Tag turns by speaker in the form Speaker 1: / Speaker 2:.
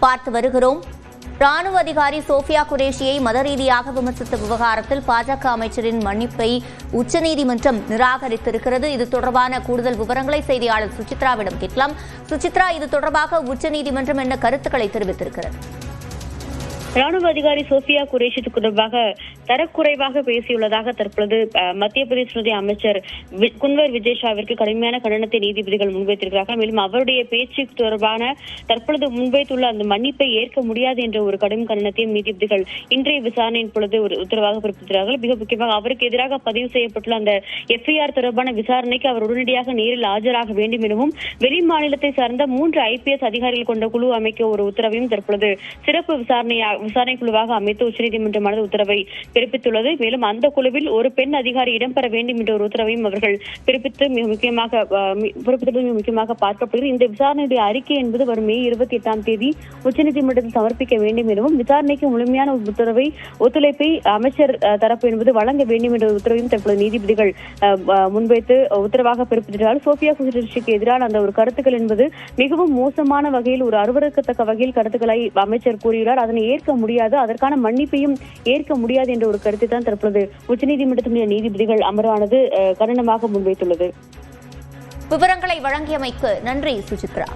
Speaker 1: பார்த்து வருகிறோம். ராணுவ அதிகாரி சோஃபியா குரேஷியை மத ரீதியாக விமர்சித்த விவகாரத்தில் பாஜக அமைச்சரின் மன்னிப்பை உச்சநீதிமன்றம் நிராகரித்திருக்கிறது. இது தொடர்பான கூடுதல் விவரங்களை செய்தியாளர் சுசித்ராவிடம் கேட்கலாம். சுசித்ரா, இது தொடர்பாக உச்சநீதிமன்றம் என்ன கருத்துக்களை தெரிவித்திருக்கிறது?
Speaker 2: ராணுவ அதிகாரி சோஃபியா குரேஷி தொடர்பாக தரக்குறைவாக பேசியுள்ளதாக தற்பொழுது மத்திய பிரதேச அமைச்சர் குன்வர் விஜய் ஷாவிற்கு கடுமையான கண்டனத்தை நீதிபதிகள் முன்வைத்திருக்கிறார்கள். மேலும் அவருடைய பேச்சு தொடர்பான தற்பொழுது முன்வைத்துள்ள அந்த மன்னிப்பை ஏற்க முடியாது என்ற ஒரு கடும் கண்டனத்தையும் நீதிபதிகள் இன்றைய விசாரணையின் பொழுது ஒரு உத்தரவாக பிறப்பித்திருக்கிறார்கள். மிக முக்கியமாக அவருக்கு எதிராக பதிவு செய்யப்பட்டுள்ள அந்த எஃப்ஐஆர் தொடர்பான விசாரணைக்கு அவர் உடனடியாக நேரில் ஆஜராக வேண்டும் எனவும் வெளி மாநிலத்தை சார்ந்த 3 IPS அதிகாரிகள் கொண்ட குழு அமைக்க ஒரு உத்தரவையும் தற்பொழுது சிறப்பு விசாரணை குழுவாக அமைத்து உச்சநீதிமன்றமானது உத்தரவை பிறப்பித்துள்ளது. மேலும் அந்த குழுவில் ஒரு பெண் அதிகாரி இடம்பெற வேண்டும் என்ற ஒரு உத்தரவையும் அவர்கள் பிறப்பித்து மிக முக்கியமாக பார்க்கப்படுகிறது. இந்த விசாரணையுடைய அறிக்கை என்பது வரும் மே 28ஆம் தேதி உச்சநீதிமன்றத்தில் சமர்ப்பிக்க வேண்டும் எனவும் விசாரணைக்கு முழுமையான ஒத்துழைப்பை அமைச்சர் தரப்பு என்பது வழங்க வேண்டும் என்ற உத்தரவையும் தற்போது நீதிபதிகள் முன்வைத்து உத்தரவாக பிறப்பித்திருக்கிறார்கள். சோஃபியா குரேஷிக்கு எதிரான அந்த ஒரு கருத்துக்கள் என்பது மிகவும் மோசமான வகையில் ஒரு அருவருக்கத்தக்க வகையில் கருத்துக்களை அமைச்சர் கூறியுள்ளார். அதனை ஏற்க முடியாது, அதற்கான மன்னிப்பையும் ஏற்க முடியாது என்ற ஒரு கருத்தை தான் தற்பொழுது உச்சநீதிமன்றத்தினுடைய நீதிபதிகள் அமர்வானது கண்டனமாக முன்வைத்துள்ளது.
Speaker 1: விவரங்களை வழங்கியமைக்கு நன்றி சுசித்ரா.